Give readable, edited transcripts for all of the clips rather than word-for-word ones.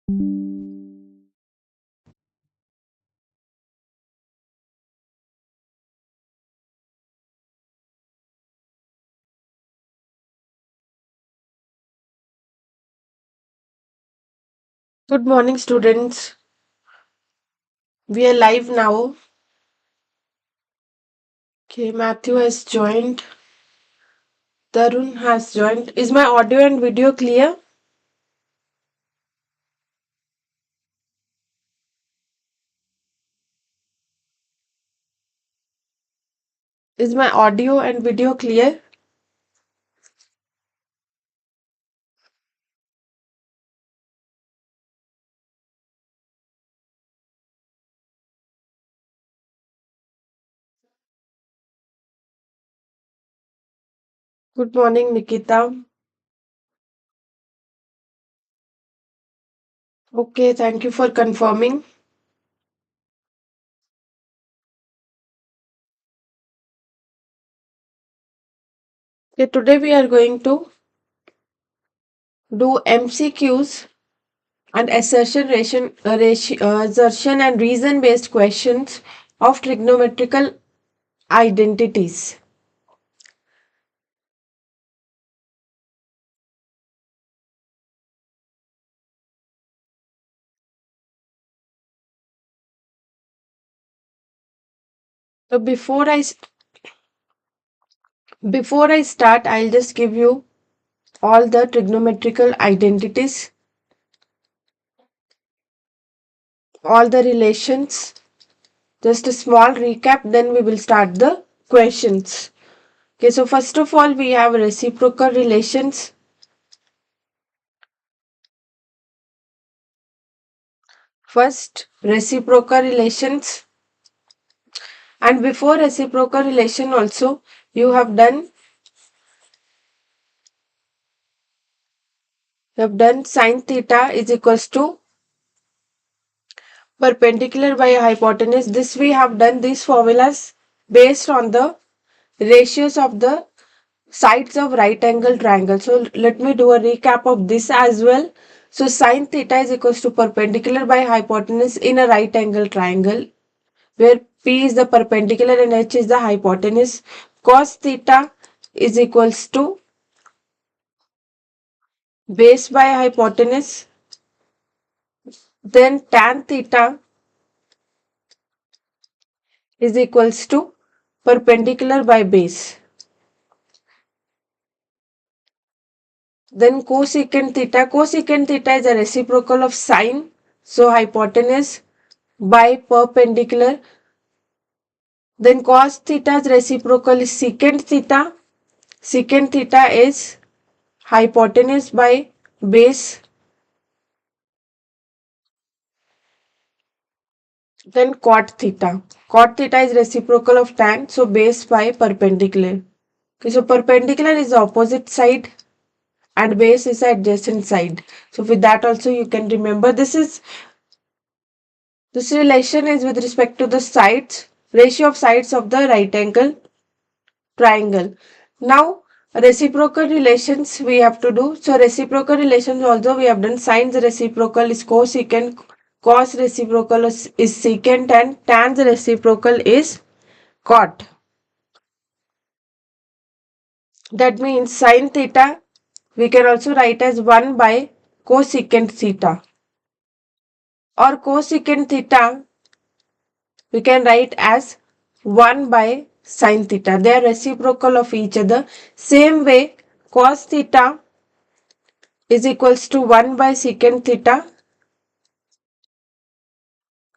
Good morning, students. We are live now. Okay, Matthew has joined. Tarun has joined. Is my audio and video clear? Is my audio and video clear? Good morning, Nikita. Okay, thank you for confirming. Okay, today we are going to do MCQs and assertion and reason-based questions of trigonometrical identities. So before I start, I'll just give you all the trigonometrical identities, all the relations. Just a small recap, then we will start the questions. Okay, so first of all, we have reciprocal relations. First, reciprocal relations. And before reciprocal relation also, you have done sine theta is equals to perpendicular by hypotenuse. This we have done these formulas based on the ratios of the sides of right angle triangle. So let me do a recap of this as well. So sine theta is equals to perpendicular by hypotenuse in a right angle triangle where P is the perpendicular and H is the hypotenuse. Cos theta is equals to base by hypotenuse. Then tan theta is equals to perpendicular by base. Then cosecant theta is a reciprocal of sine. So hypotenuse by perpendicular. Then cos theta's reciprocal is secant theta. Secant theta is hypotenuse by base. Then cot theta. Cot theta is reciprocal of tan, so base by perpendicular. Okay, so perpendicular is the opposite side and base is the adjacent side. So with that also you can remember this relation is with respect to the sides, ratio of sides of the right angle triangle. Now reciprocal relations we have to do. So reciprocal relations also we have done. Sine's reciprocal is cosecant, cos reciprocal is secant, and tan's reciprocal is cot. That means sine theta we can also write as 1 by cosecant theta, or cosecant theta we can write as 1 by sine theta. They are reciprocal of each other. Same way cos theta is equals to 1 by secant theta,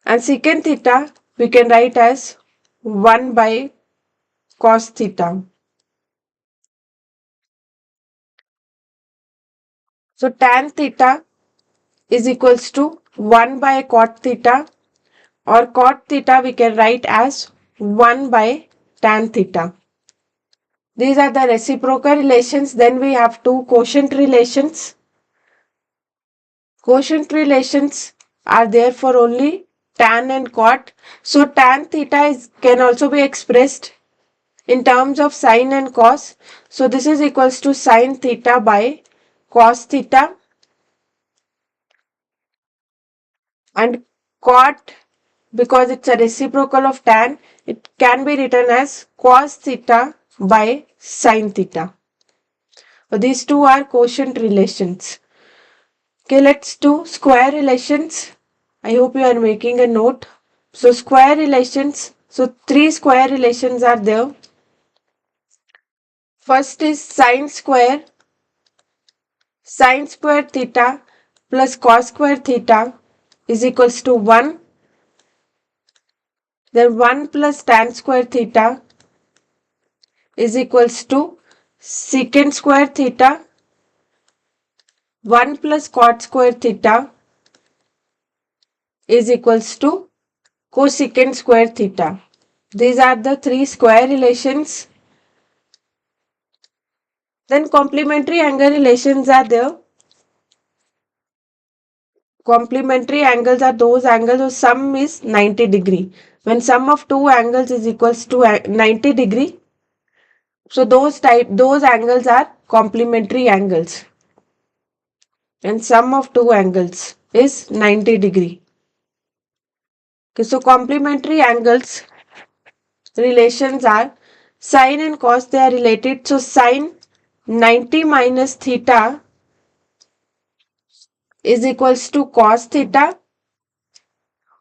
and secant theta we can write as 1 by cos theta. So tan theta is equals to 1 by cot theta, or cot theta we can write as 1 by tan theta. These are the reciprocal relations. Then we have two quotient relations. Quotient relations are there for only tan and cot. So tan theta can also be expressed in terms of sine and cos. So this is equals to sine theta by cos theta. And cot, because it's a reciprocal of tan, it can be written as cos theta by sin theta. So these two are quotient relations. Okay, let's do square relations. I hope you are making a note. So square relations. So three square relations are there. First is sine square theta plus cos square theta is equals to 1. Then 1 plus tan square theta is equals to secant square theta. 1 plus cot square theta is equals to cosecant square theta. These are the three square relations. Then complementary angle relations are there. Complementary angles are those angles whose sum is 90 degree. When sum of two angles is equals to 90 degree, so those angles are complementary angles. And sum of two angles is 90 degree. Okay, so complementary angles relations are sine and cos, they are related. So sine 90 minus theta is equals to cos theta,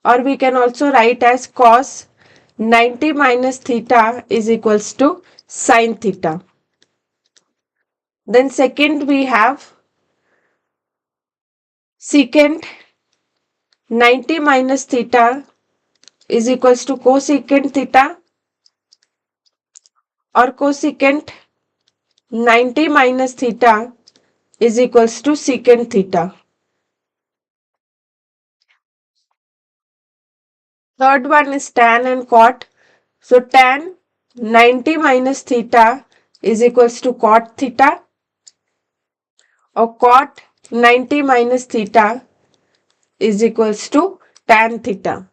or we can also write as cos 90 minus theta is equals to sin theta. Then second we have secant 90 minus theta is equals to cosecant theta, or cosecant 90 minus theta is equals to secant theta. Third one is tan and cot. So tan 90 minus theta is equals to cot theta, or cot 90 minus theta is equals to tan theta.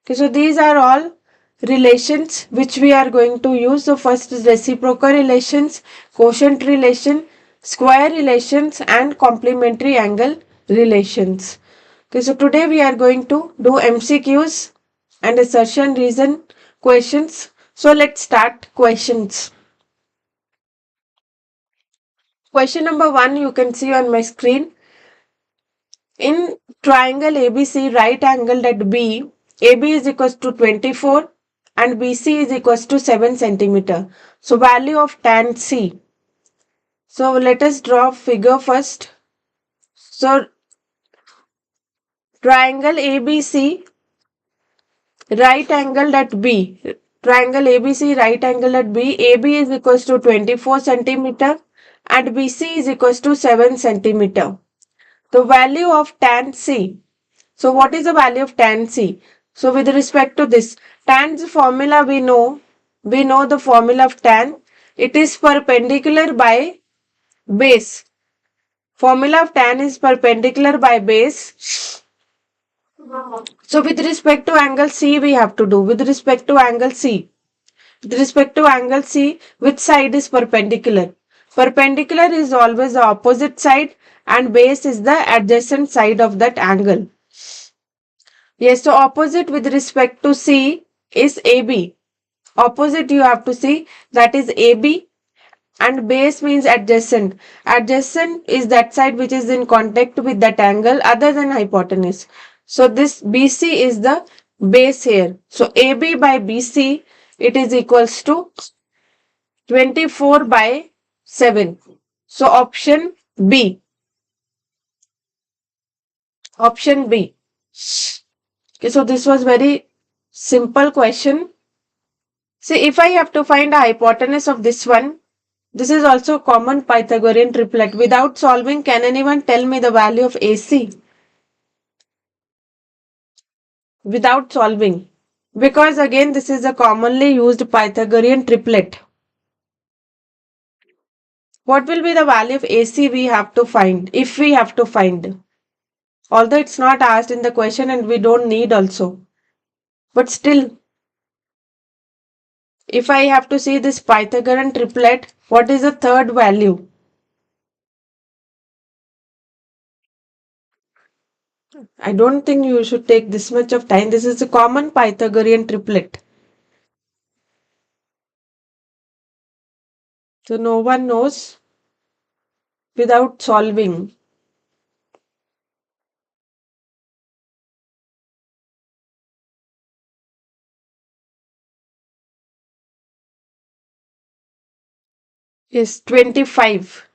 Okay, so these are all relations which we are going to use. So first is reciprocal relations, quotient relation, square relations, and complementary angle relations. Okay, so today we are going to do MCQs and assertion reason questions. So let's start questions. Question number 1 you can see on my screen. In triangle ABC, right angled at B, AB is equals to 24 and BC is equals to 7 centimeter. So value of tan C. So let us draw figure first. So triangle ABC, right angled at B. Triangle ABC, right angled at B. AB is equals to 24 centimeter and BC is equals to 7 centimeter. The value of tan C. So what is the value of tan C? So with respect to this, tan's formula we know the formula of tan. It is perpendicular by base. Formula of tan is perpendicular by base. So with respect to angle C we have to do. With respect to angle C. With respect to angle C, which side is perpendicular? Perpendicular is always the opposite side and base is the adjacent side of that angle. Yes, so opposite with respect to C is AB. Opposite you have to see, that is AB, and base means adjacent. Adjacent is that side which is in contact with that angle other than hypotenuse. So this BC is the base here. So AB by BC, it is equals to 24 by 7. So option B. Option B. Okay, so this was very simple question. See, if I have to find a hypotenuse of this one, this is also common Pythagorean triplet. Without solving, can anyone tell me the value of AC? Without solving. Because again, this is a commonly used Pythagorean triplet. What will be the value of AC we have to find, if we have to find? Although it's not asked in the question and we don't need also. But still, if I have to see this Pythagorean triplet, what is the third value? I don't think you should take this much of time. This is a common Pythagorean triplet. So no one knows without solving. Yes, 25.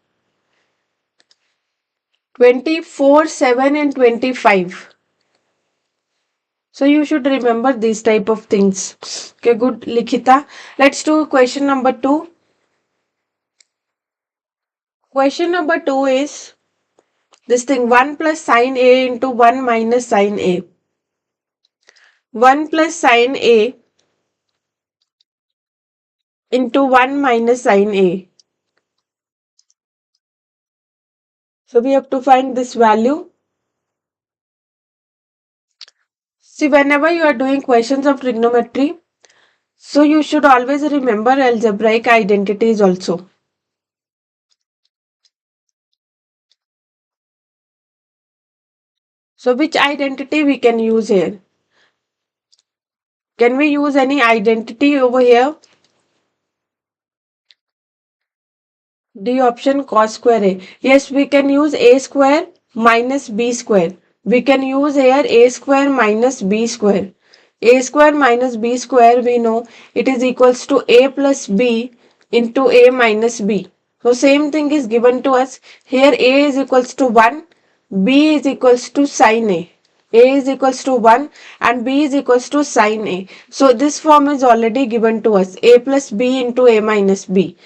24, 7 and 25. So you should remember these type of things. Okay, good, Likhita. Let's do question number 2. Question number 2 is this thing 1 plus sine A into 1 minus sine A. 1 plus sine A into 1 minus sine A. So we have to find this value. See, whenever you are doing questions of trigonometry, so you should always remember algebraic identities also. So which identity we can use here? Can we use any identity over here? D option, cos square A. Yes, we can use A square minus B square. We can use here A square minus B square. A square minus B square, we know it is equals to A plus B into A minus B. So same thing is given to us. Here A is equals to 1, B is equals to sine A. A is equals to 1 and B is equals to sine A. So this form is already given to us. A plus B into A minus B.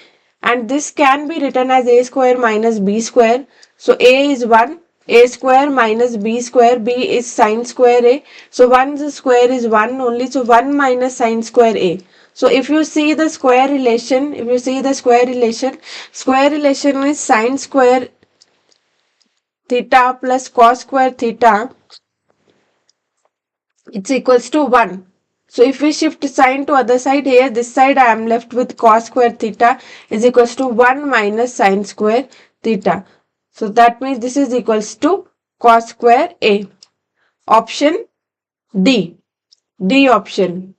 And this can be written as A square minus B square. So A is 1, A square minus B square, B is sine square A. So 1's square is 1 only, so 1 minus sine square A. So if you see the square relation, square relation is sine square theta plus cos square theta, it's equals to 1. So if we shift sine to other side here, this side I am left with cos square theta is equals to 1 minus sine square theta. So that means this is equals to cos square A. Option D. D option.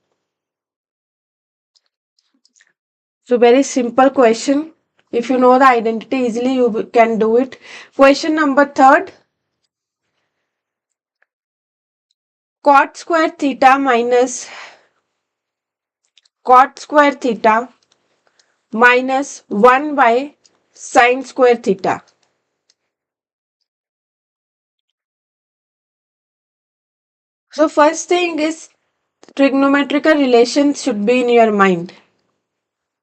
So very simple question. If you know the identity easily, you can do it. Question number 3. Cot square theta minus cot square theta minus 1 by sine square theta. So first thing is trigonometrical relations should be in your mind.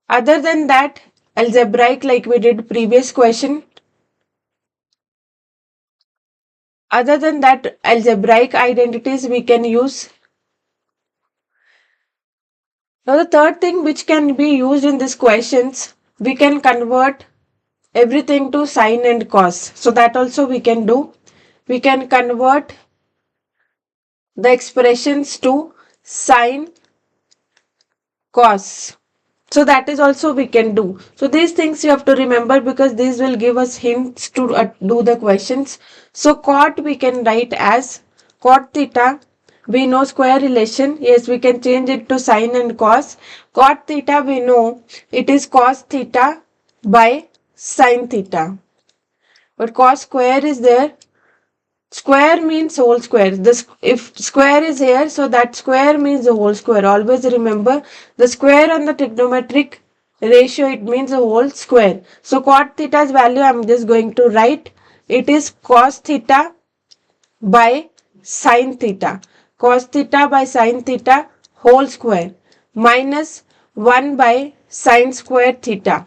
Other than that, algebraic like we did previous question. Other than that, algebraic identities we can use. Now the third thing which can be used in these questions, we can convert everything to sine and cos. So that also we can do. We can convert the expressions to sine, cos. So that is also we can do. So these things you have to remember because these will give us hints to do the questions. So cot we can write as cot theta. We know square relation. Yes, we can change it to sine and cos. Cot theta we know it is cos theta by sine theta. But cos square is there. Square means whole square. This if square is here, so that square means the whole square. Always remember the square on the trigonometric ratio, it means a whole square. So cot theta's value I am just going to write. It is cos theta by sine theta. Cos theta by sine theta whole square minus 1 by sine square theta.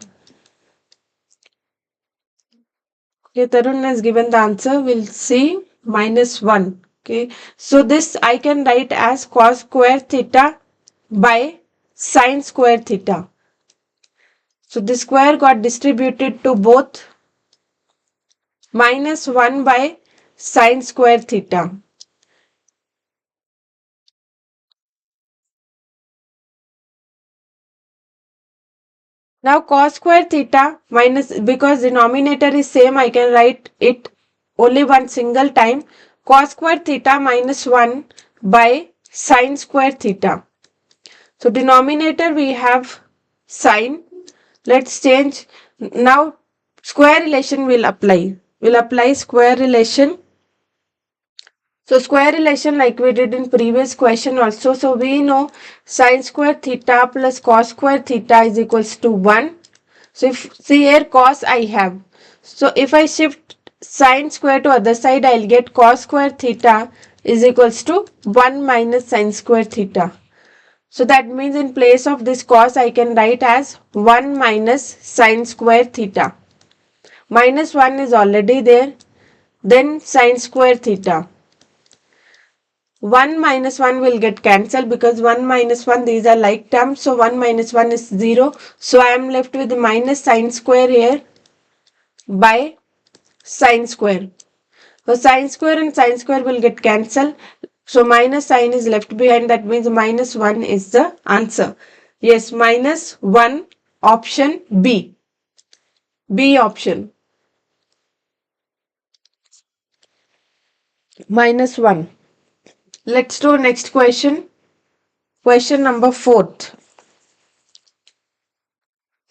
Okay, Tarun has given the answer. We'll see minus 1. Okay, so this I can write as cos square theta by sine square theta. So the square got distributed to both, minus 1 by sine square theta. Now cos square theta minus, because denominator is same, I can write it only one single time. cos square theta minus 1 by sin square theta. So denominator we have sine. Let's change. Now square relation will apply. We'll apply square relation. So square relation like we did in previous question also. So we know sin square theta plus cos square theta is equals to 1. So if see here cos I have. So if I shift sin square to other side, I'll get cos square theta is equals to 1 minus sin square theta. So that means in place of this cos I can write as 1 minus sin square theta. Minus 1 is already there. Then sin square theta. 1 minus 1 will get cancelled because 1 minus 1 these are like terms. So 1 minus 1 is 0. So I am left with minus sin square here by sin square. So sin square and sin square will get cancelled. So minus sign is left behind. That means minus 1 is the answer. Yes, minus 1 option B. B option. Minus 1. Let's do next question. Question number 4.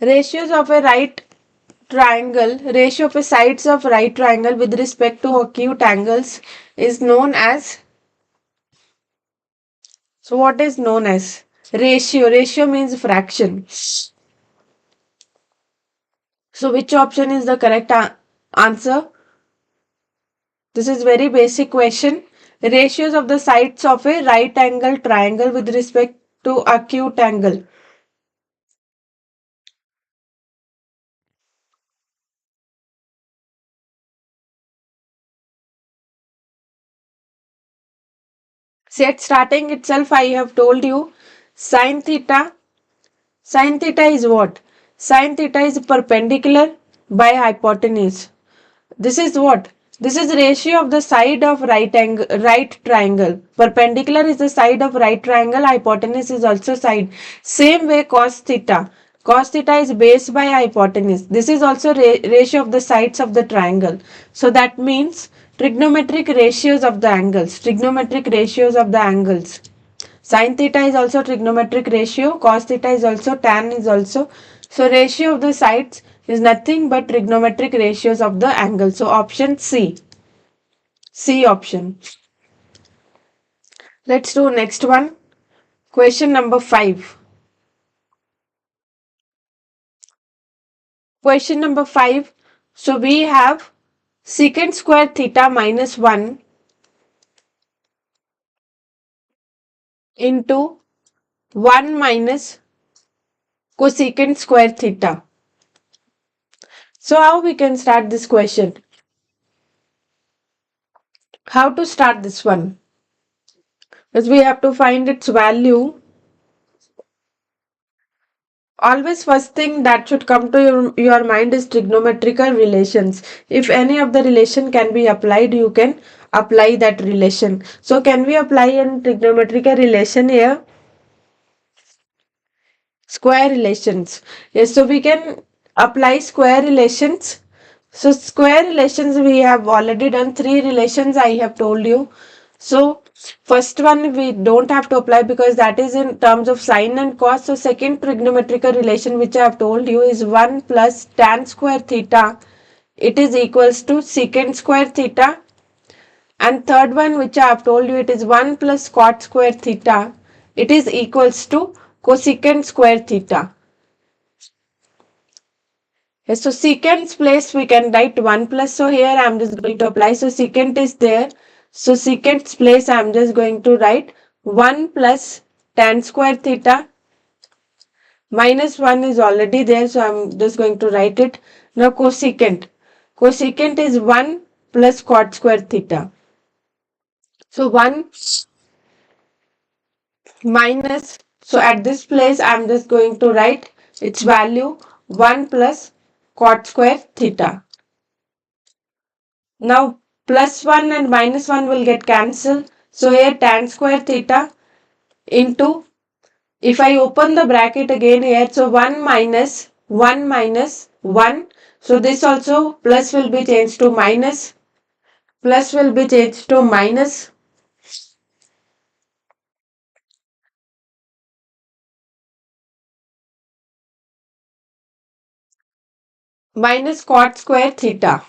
Ratios of a right triangle, ratio of a sides of right triangle with respect to acute angles is known as. So what is known as ratio? Ratio means fraction. So which option is the correct answer? This is very basic question. Ratios of the sides of a right angle triangle with respect to acute angle. See, at starting itself I have told you sin theta. Sin theta is what? Sin theta is perpendicular by hypotenuse. This is what? This is ratio of the side of right triangle. Perpendicular is the side of right triangle. Hypotenuse is also side. Same way cos theta. Cos theta is base by hypotenuse. This is also ratio of the sides of the triangle. So that means trigonometric ratios of the angles. Trigonometric ratios of the angles. Sin theta is also trigonometric ratio. Cos theta is also, tan is also. So ratio of the sides is nothing but trigonometric ratios of the angle. So option C. C option. Let's do next one. Question number 5. Question number 5. So we have secant square theta minus 1 into 1 minus cosecant square theta. So how we can start this question? How to start this one? Because we have to find its value. Always first thing that should come to your mind is trigonometrical relations. If any of the relation can be applied, you can apply that relation. So can we apply a trigonometrical relation here? Square relations. Yes, so we can apply square relations. So square relations we have already done 3 relations I have told you. So first one we don't have to apply because that is in terms of sine and cos. So second trigonometrical relation which I have told you is 1 plus tan square theta. It is equals to secant square theta. And third one which I have told you, it is 1 plus cot square theta. It is equals to cosecant square theta. Yes, so secant's place we can write 1 plus. So here I am just going to apply. So secant is there. So secant's place I am just going to write 1 plus tan square theta. Minus 1 is already there. So I am just going to write it. Now cosecant. Cosecant is 1 plus cot square theta. So 1 minus. So at this place I am just going to write its value 1 plus cot square theta. Now plus 1 and minus 1 will get cancelled. So here tan square theta into, if I open the bracket again here, so 1 minus 1. So this also plus will be changed to minus. Plus will be changed to minus. Minus cot square theta.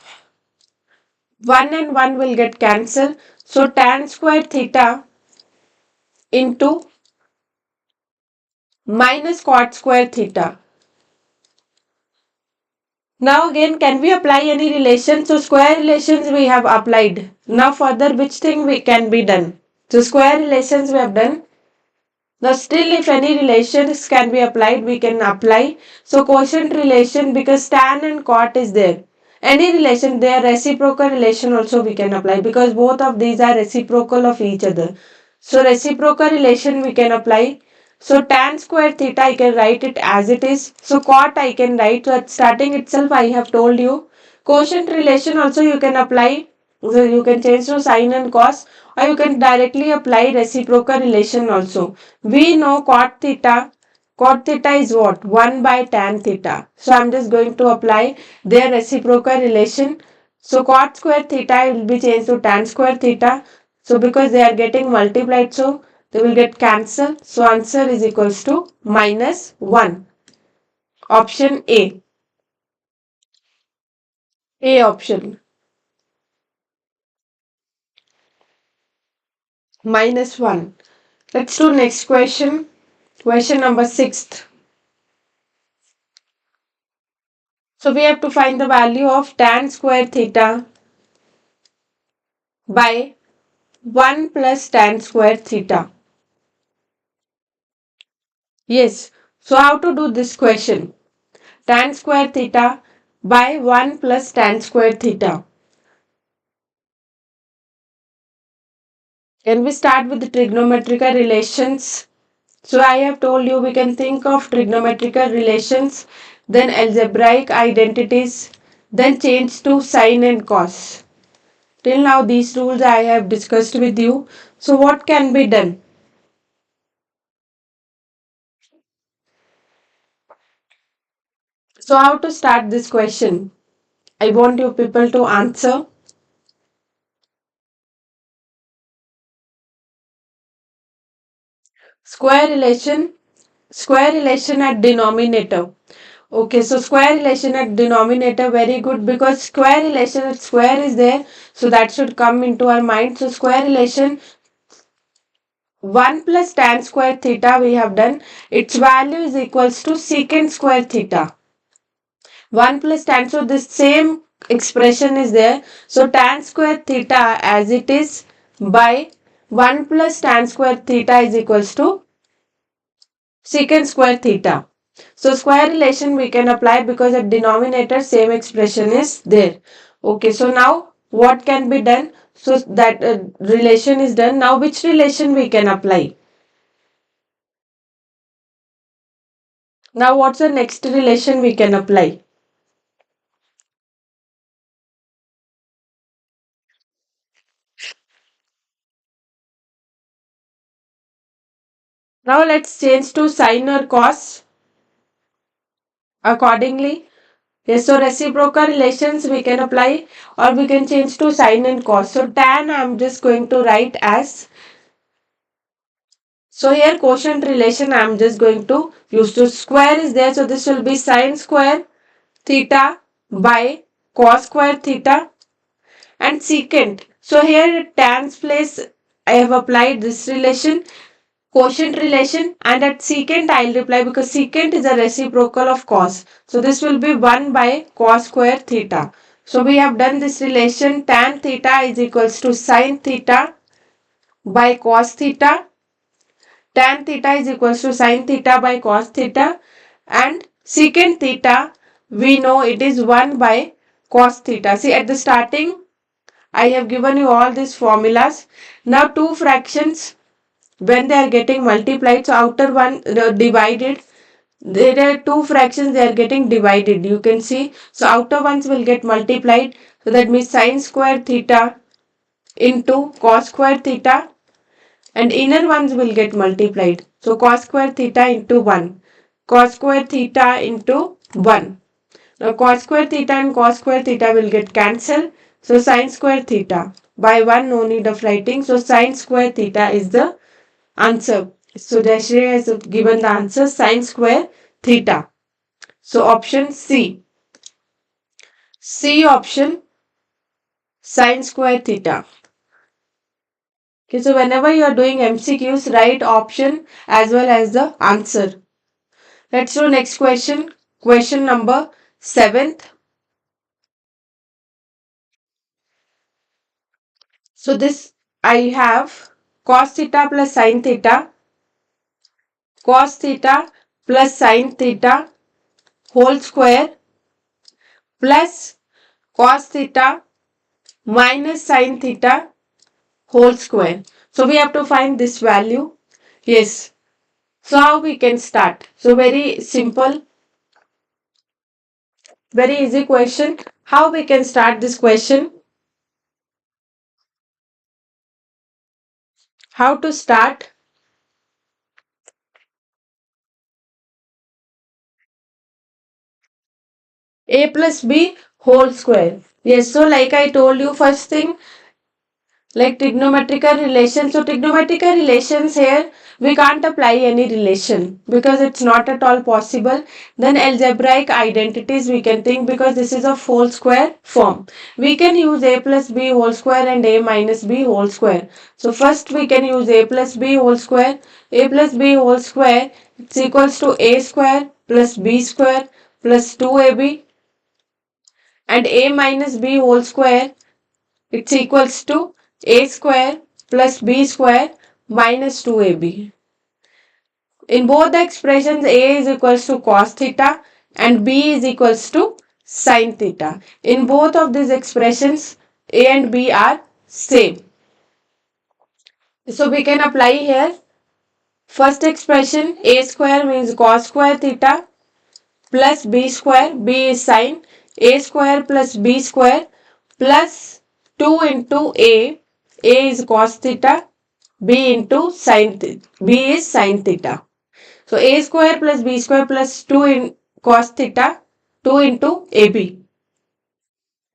1 and 1 will get cancelled. So tan square theta into minus cot square theta. Now again, can we apply any relation? So square relations we have applied. Now further, which thing we can be done? So square relations we have done. Now still if any relations can be applied, we can apply. So quotient relation, because tan and cot is there. Any relation, their reciprocal relation also we can apply, because both of these are reciprocal of each other. So reciprocal relation we can apply. So tan square theta I can write it as it is. So cot I can write. So at starting itself I have told you. Quotient relation also you can apply. So you can change to sin and cos, or you can directly apply reciprocal relation also. We know cot theta. Cot theta is what? 1 by tan theta. So I'm just going to apply their reciprocal relation. So cot square theta will be changed to tan square theta. So because they are getting multiplied, so they will get cancelled. So answer is equals to minus 1. Option A. A option. Minus 1. Let's do next question. Question number 6. So we have to find the value of tan square theta by 1 plus tan square theta. Yes. So how to do this question? Tan square theta by 1 plus tan square theta. Can we start with the trigonometrical relations? So I have told you we can think of trigonometrical relations, then algebraic identities, then change to sine and cos. Till now these rules I have discussed with you. So what can be done? So how to start this question? I want you people to answer. Square relation. Square relation at denominator. Okay, so square relation at denominator, very good, because square relation, square is there, so that should come into our mind. So square relation 1 plus tan square theta we have done. Its value is equals to secant square theta. 1 plus tan, so this same expression is there. So tan square theta as it is by 1 plus tan square theta is equals to secant square theta. So square relation we can apply because at denominator same expression is there. Okay, so now what can be done? So that relation is done. Now which relation we can apply? Now what's the next relation we can apply? Now let's change to sine or cos accordingly. Yes, so reciprocal relations we can apply, or we can change to sine and cos. So tan I'm just going to write as, so here quotient relation I'm just going to use. To square is there, so this will be sine square theta by cos square theta, and secant. So here at tan's place I have applied this relation, quotient relation, and at secant I'll reply because secant is a reciprocal of cos. So this will be 1 by cos square theta. So we have done this relation, tan theta is equals to sine theta by cos theta. Tan theta is equals to sine theta by cos theta, and secant theta we know it is 1 by cos theta. See, at the starting I have given you all these formulas. Now two fractions, when they are getting multiplied, so outer one divided, there are two fractions, they are getting divided, you can see. So outer ones will get multiplied, so that means sine square theta into cos square theta, and inner ones will get multiplied. So cos square theta into 1, cos square theta into 1. Now cos square theta and cos square theta will get cancelled. So sine square theta. by 1, no need of writing. So sine square theta is the answer. So Dashri has given the answer sine square theta. So option C. C option, sine square theta. Okay, so whenever you are doing MCQs, write option as well as the answer. Let's do next question. Question number 7th. So this I have cos theta plus sine theta, cos theta plus sine theta whole square plus cos theta minus sine theta whole square. So we have to find this value. Yes. So how we can start? So very simple, very easy question. How we can start this question? How to start? A plus B whole square. Yes, so like I told you, first thing, like trigonometrical relations. So trigonometrical relations here, we can't apply any relation because it's not at all possible. Then algebraic identities we can think, because this is a whole square form. We can use a plus b whole square and a minus b whole square. So first we can use a plus b whole square. A plus b whole square, it's equals to a square plus b square plus 2ab, and a minus b whole square, it's equals to a square plus b square minus 2ab. In both the expressions, a is equals to cos theta and b is equals to sin theta. In both of these expressions, a and b are same. So we can apply here. First expression, a square means cos square theta plus b square, b is sin, a square plus b square plus 2 into a is cos theta, b into sin theta, b is sin theta. So a square plus b square plus 2 in cos theta, 2 into ab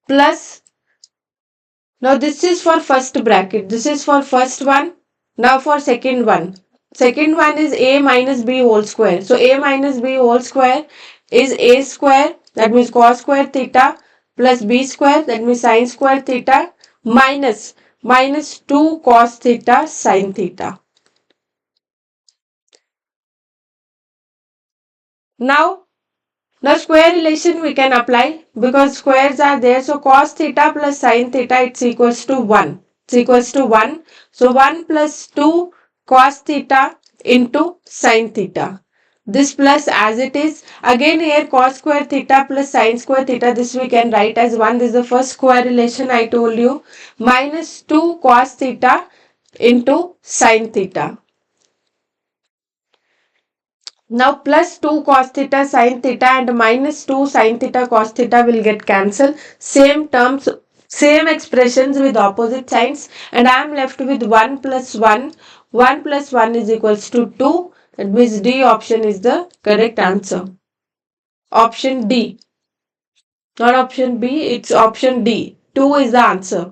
plus, now this is for first bracket, this is for first one. Now for second one. Second one is a minus b whole square. So a minus b whole square is a square, that means cos square theta, plus b square, that means sin square theta, minus 2 cos theta sin theta. Now square relation we can apply because squares are there. So cos theta plus sin theta, it's equals to 1. It's equals to 1. So 1 plus 2 cos theta into sin theta. This plus as it is. Again here cos square theta plus sin square theta, this we can write as 1. This is the first square relation I told you. Minus 2 cos theta into sin theta. Now plus 2 cos theta sin theta and minus 2 sin theta cos theta will get cancelled. Same terms, same expressions with opposite signs, and I am left with 1 plus 1. 1 plus 1 is equals to 2. That means D option is the correct answer. Option D. Not option B, it's option D. 2 is the answer.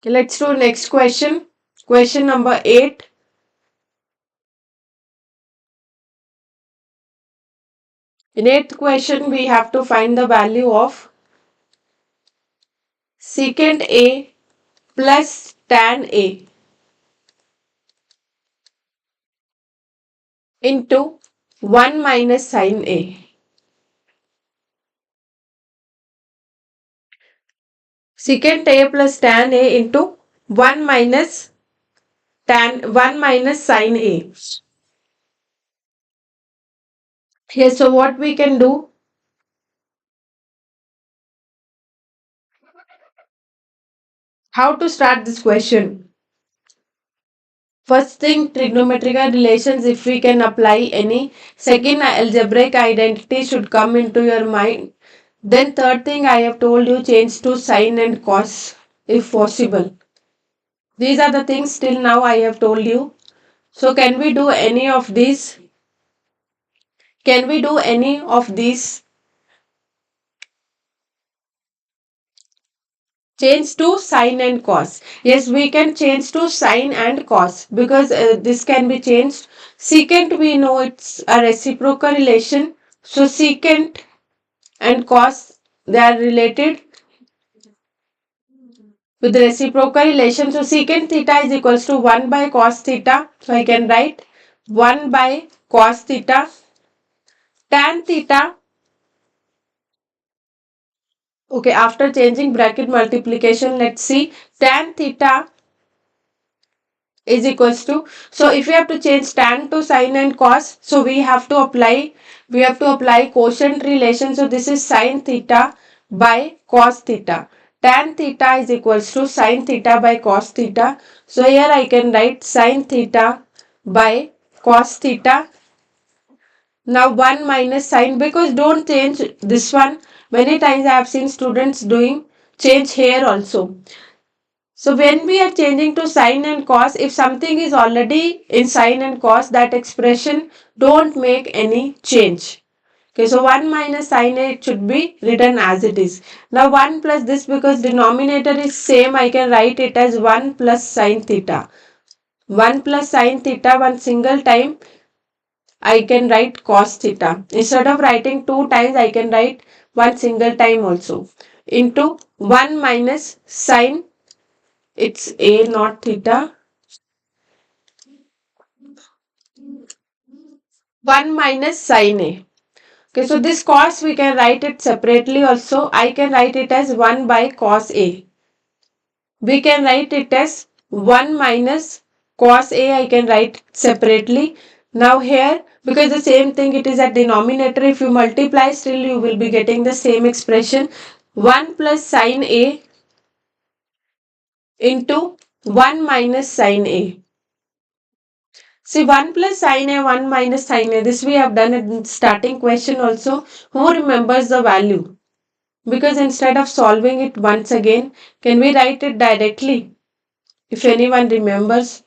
Okay, let's do next question. Question number 8. In 8th question, we have to find the value of secant A plus tan A into 1 minus sin A. Secant A plus tan A into 1 minus sin A. Here, so what we can do? How to start this question? First thing, trigonometrical relations, if we can apply any. Second, algebraic identity should come into your mind. Then third thing, I have told you, change to sin and cos if possible. These are the things till now I have told you. So can we do any of these? Can we do any of these? Change to sine and cos. Yes, we can change to sine and cos because this can be changed. Secant, we know it's a reciprocal relation. So secant and cos, they are related with reciprocal relation. So secant theta is equals to 1 by cos theta. So I can write 1 by cos theta. Tan theta. Okay, after changing bracket multiplication, let's see. Tan theta is equals to, so if we have to change tan to sine and cos, so we have to apply quotient relation. So this is sine theta by cos theta. Tan theta is equals to sine theta by cos theta. So here I can write sine theta by cos theta. Now 1 minus sine, because don't change this one. Many times I have seen students doing change here also. So when we are changing to sine and cos, if something is already in sine and cos, that expression don't make any change. Okay, so 1 minus sine A, it should be written as it is. Now 1 plus this, because denominator is same, I can write it as 1 plus sine theta. 1 plus sine theta, one single time I can write cos theta. Instead of writing 2 times, I can write one single time also. Into 1 minus sine, it's A not theta. 1 minus sine A. Okay, so this cos we can write it separately also. I can write it as 1 by cos A. We can write it as 1 minus cos A. I can write separately. Now here, because the same thing, it is a denominator. If you multiply, still you will be getting the same expression. 1 plus sine A into 1 minus sine A. See, 1 plus sine A, 1 minus sine A. This we have done in starting question also. Who remembers the value? Because instead of solving it once again, can we write it directly? If anyone remembers.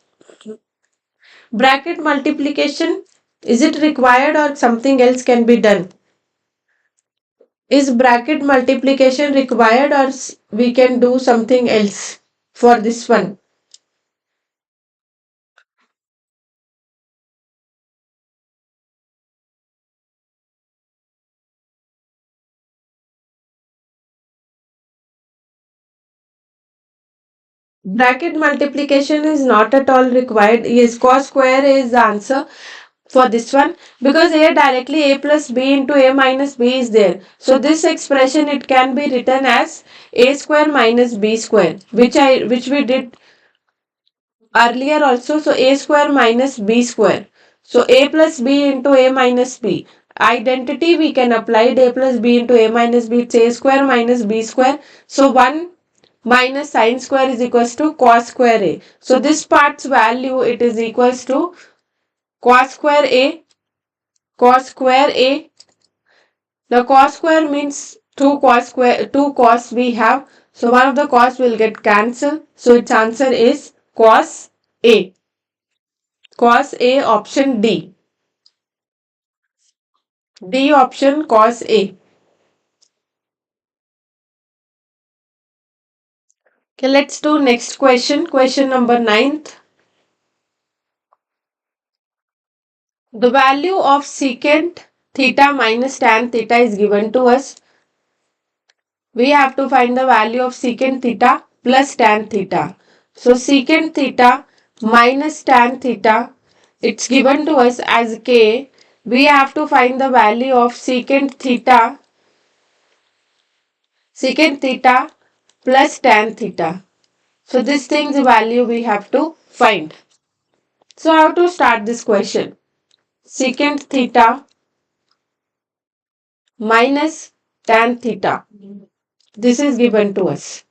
Bracket multiplication, is it required or something else can be done? Is bracket multiplication required or we can do something else for this one? Bracket multiplication is not at all required. Yes, cos square is the answer for this one, because here directly a plus b into a minus b is there. So this expression, it can be written as a square minus b square, which we did earlier also. So a square minus b square. So a plus b into a minus b. Identity we can apply it. A plus b into a minus b, it's a square minus b square. So 1 minus sine square is equals to cos square a. So this part's value, it is equals to cos square a. Cos square a. The cos square means 2 cos we have. So one of the cos will get cancelled. So its answer is cos a. Cos A, option D. D option, cos A. Okay, let's do next question. Question number 9th. The value of secant theta minus tan theta is given to us. We have to find the value of secant theta plus tan theta. So secant theta minus tan theta, it's given to us as K. We have to find the value of secant theta plus tan theta. So this thing's value we have to find. So how to start this question? Secant theta minus tan theta. This is given to us.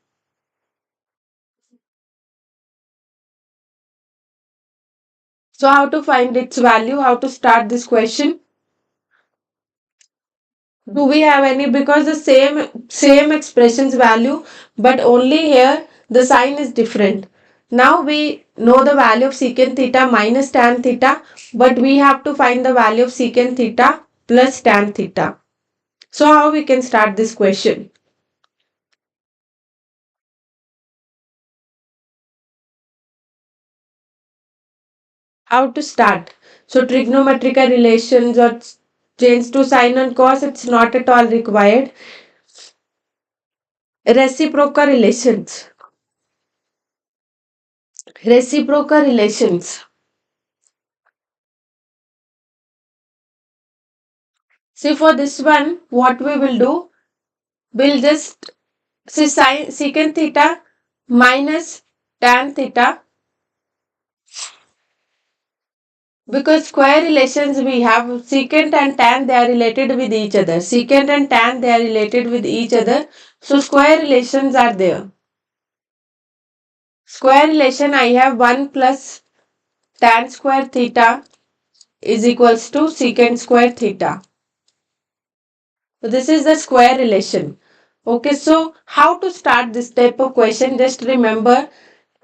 So how to find its value? How to start this question? Do we have any? Because the same expression's value, but only here the sign is different. Now we know the value of secant theta minus tan theta, but we have to find the value of secant theta plus tan theta. So how we can start this question? How to start? So trigonometric relations or change to sine and cos, it's not at all required. Reciprocal relations. Reciprocal relations. See, for this one, what we will do, we'll just see secant theta minus tan theta, because square relations we have secant and tan, they are related with each other. Secant and tan, they are related with each other. So square relations are there. Square relation, I have 1 plus tan square theta is equals to secant square theta. So this is the square relation. Okay, so how to start this type of question? Just remember,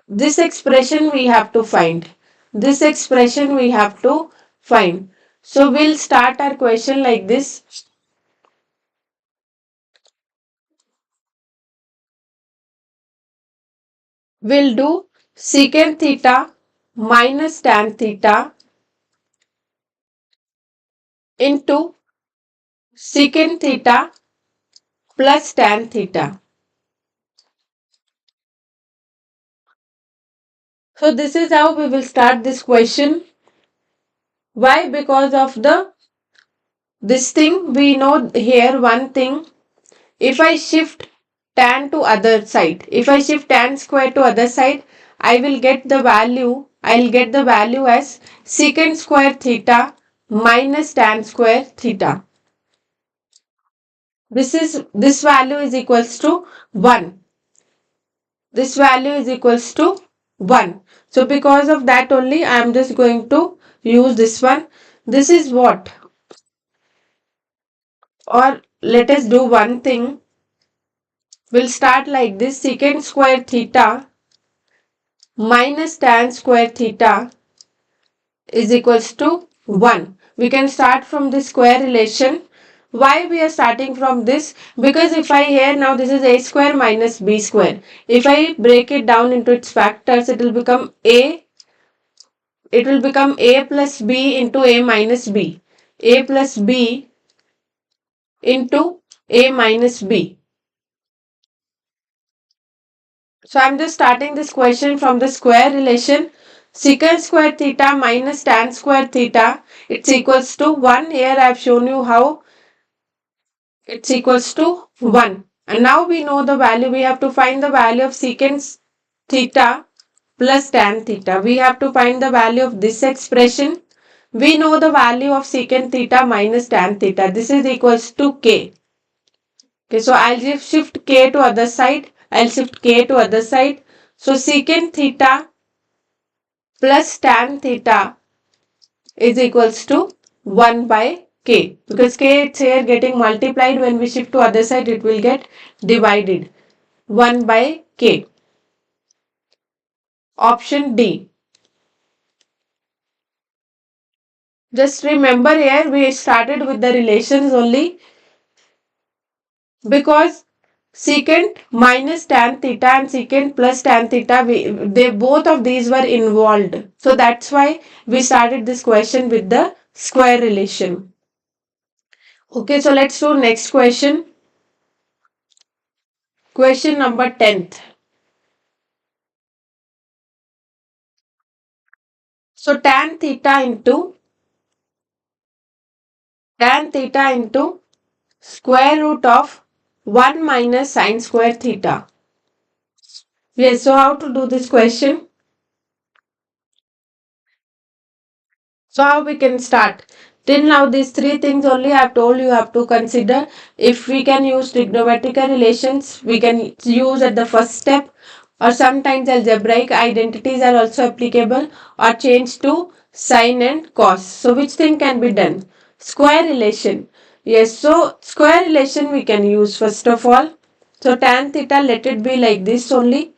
this expression we have to find. This expression we have to find. So we'll start our question like this. We'll do secant theta minus tan theta into secant theta plus tan theta. So this is how we will start this question. Why? Because of this thing, we know here one thing. If I shift tan to other side, if I shift tan square to other side, I'll get the value as secant square theta minus tan square theta. This value is equals to 1. This value is equals to 1. So because of that only, I am just going to use this one. This is what? Or let us do one thing. We'll start like this. Secant square theta minus tan square theta is equals to 1. We can start from the square relation. Why we are starting from this? Because if I here now, this is a square minus b square. If I break it down into its factors, it will become a plus b into a minus b. A plus b into a minus b. So I'm just starting this question from the square relation. Secant square theta minus tan square theta, it's equals to 1. Here I have shown you how it's equals to 1. And now we know the value. We have to find the value of secant theta plus tan theta. We have to find the value of this expression. We know the value of secant theta minus tan theta. This is equals to k. Okay, so I'll just shift k to other side. So secant theta plus tan theta is equals to 1 by k. Because k it's here getting multiplied. When we shift to other side, it will get divided. 1 by k. Option D. Just remember here we started with the relations only, because secant minus tan theta and secant plus tan theta, they both of these were involved. So that's why we started this question with the square relation. Okay, so let's do next question. Question number 10th. So tan theta into square root of 1 minus sine square theta. Yes, so how to do this question? So how we can start? Till now these three things only I have told you have to consider. If we can use trigonometric relations, we can use at the first step, or sometimes algebraic identities are also applicable, or change to sine and cos. So which thing can be done? Square relation. Yes, so square relation we can use first of all. So tan theta, let it be like this only.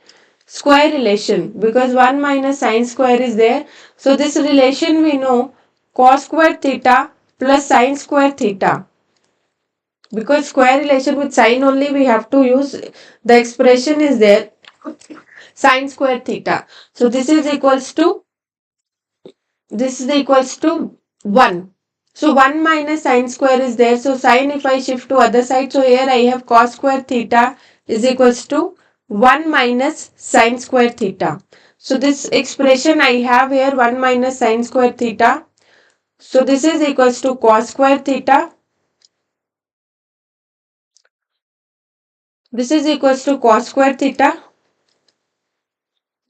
Square relation, because 1 minus sine square is there. So this relation we know, cos square theta plus sine square theta. Because square relation with sine only we have to use, the expression is there, sine square theta. So this is equals to this is equals to 1. So 1 minus sine square is there. So sine, if I shift to other side, so here I have cos square theta is equals to 1 minus sine square theta. So this expression I have here 1 minus sine square theta. So this is equals to cos square theta. This is equals to cos square theta.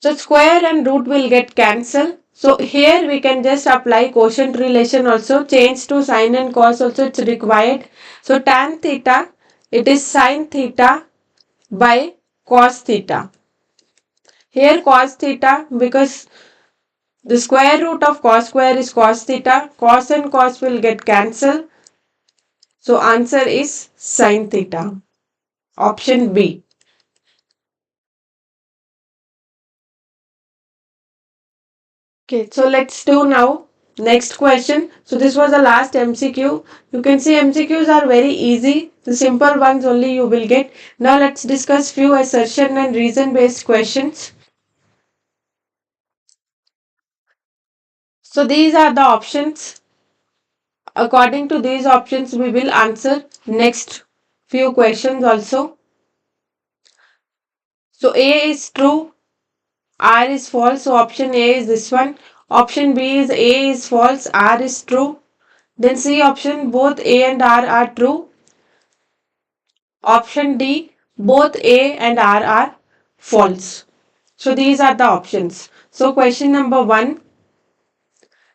So square and root will get cancelled. So here we can just apply quotient relation also. Change to sine and cos also it's required. So tan theta, it is sine theta by cos theta. Here cos theta, because the square root of cos square is cos theta. Cos and cos will get cancelled. So answer is sine theta. Option B. Okay, so let's do now next question. So this was the last MCQ. You can see MCQs are very easy. The simple ones only you will get. Now let's discuss few assertion and reason based questions. So these are the options. According to these options, we will answer next few questions also. So A is true, R is false. So option A is this one. Option B is A is false, R is true. Then C option, both A and R are true. Option D, both A and R are false. So these are the options. So question number 1,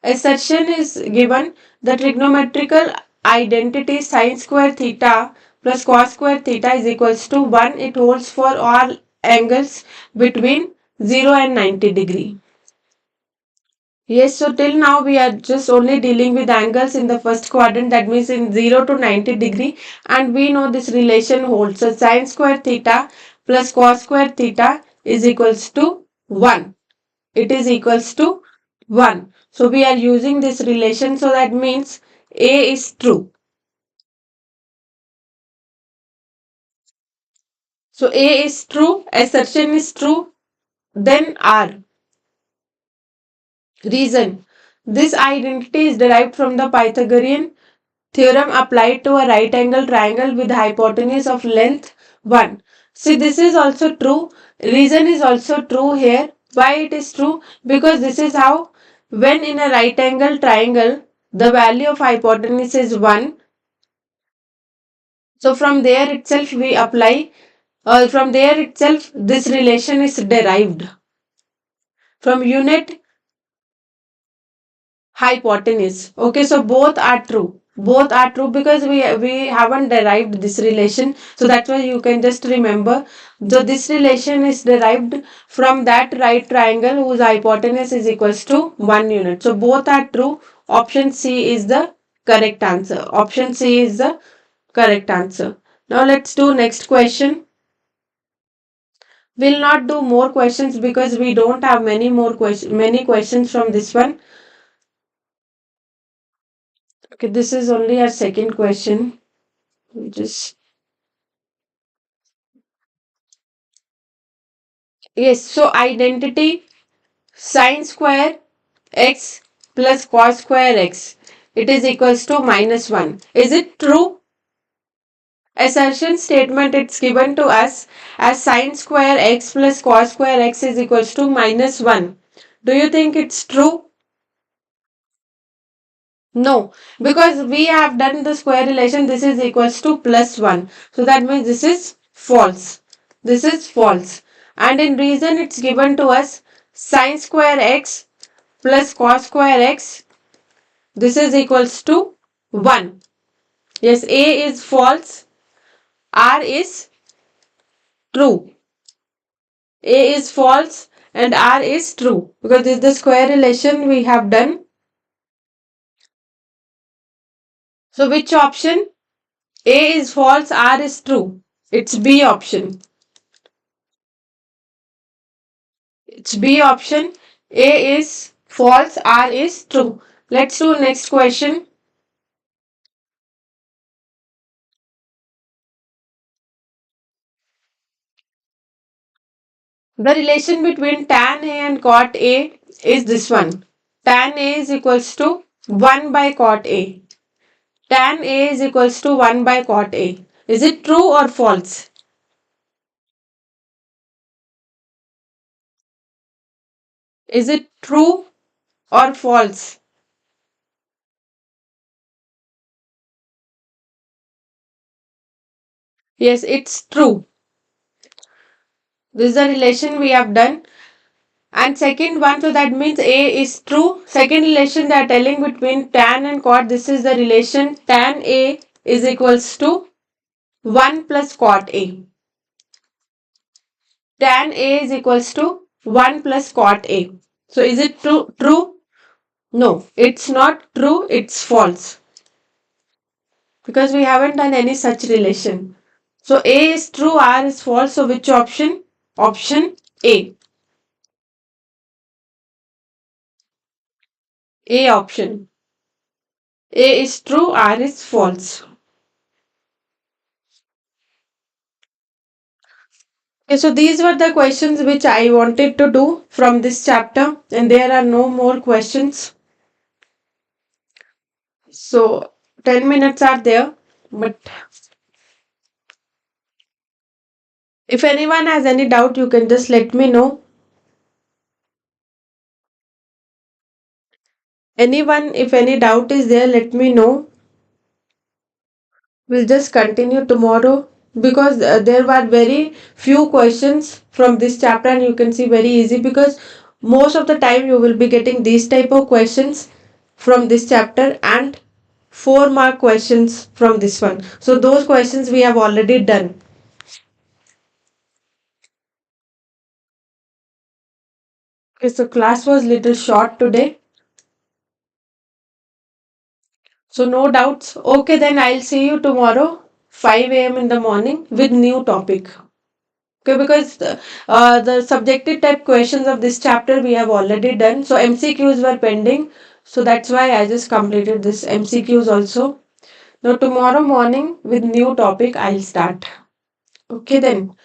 assertion is given the trigonometrical identity sin square theta plus cos square theta is equals to 1. It holds for all angles between 0 and 90 degree. Yes, so till now we are just only dealing with angles in the first quadrant, that means in 0 to 90 degree, and we know this relation holds. So sin square theta plus cos square theta is equals to 1. It is equals to 1. So we are using this relation, so that means A is true. So A is true, assertion is true, then R. Reason. This identity is derived from the Pythagorean theorem applied to a right angle triangle with hypotenuse of length 1. See, this is also true. Reason is also true here. Why it is true? Because this is how, when in a right angle triangle, the value of hypotenuse is 1. So from there itself we apply, from there itself this relation is derived from unit hypotenuse. Okay, so both are true. Both are true because we haven't derived this relation. So that's why you can just remember. So this relation is derived from that right triangle whose hypotenuse is equals to 1 unit. So both are true. Option C is the correct answer. Option C is the correct answer. Now let's do next question. We'll not do more questions because we don't have many questions from this one. Okay, this is only our second question. We just yes. So identity sine square x plus cos square x, it is equals to -1. Is it true? Assertion statement, it's given to us as sine square x plus cos square x is equals to -1. Do you think it's true? No, because we have done the square relation. This is equals to +1. So that means this is false. This is false. And in reason it's given to us sine square x plus cos square x. This is equals to 1. Yes, A is false. R is true. A is false and R is true. Because this is the square relation we have done. So which option? A is false, R is true. It's B option. It's B option. A is false, R is true. Let's do next question. The relation between tan A and cot A is this one. tan A is equals to 1 by cot A. Tan A is equals to 1 by cot A. Is it true or false? Is it true or false? Yes, it's true. This is the relation we have done. And second one, so that means A is true. Second relation they are telling between tan and cot. This is the relation tan A is equals to 1 plus cot A. Tan A is equals to 1 plus cot A. So is it true? True? No, it's not true. It's false. Because we haven't done any such relation. So A is true, R is false. So which option? Option A. A option. A is true, R is false. Okay, so these were the questions which I wanted to do from this chapter, and there are no more questions. So 10 minutes are there, but if anyone has any doubt, you can just let me know. Anyone, if any doubt is there, let me know. We'll just continue tomorrow because there were very few questions from this chapter, and you can see very easy because most of the time you will be getting these type of questions from this chapter and 4 mark questions from this one. So those questions we have already done. Okay, so class was little short today. So no doubts. Okay, then I'll see you tomorrow 5 a.m. in the morning with new topic. Okay, because the subjective type questions of this chapter we have already done. So MCQs were pending. So that's why I just completed this MCQs also. Now tomorrow morning with new topic I'll start. Okay then.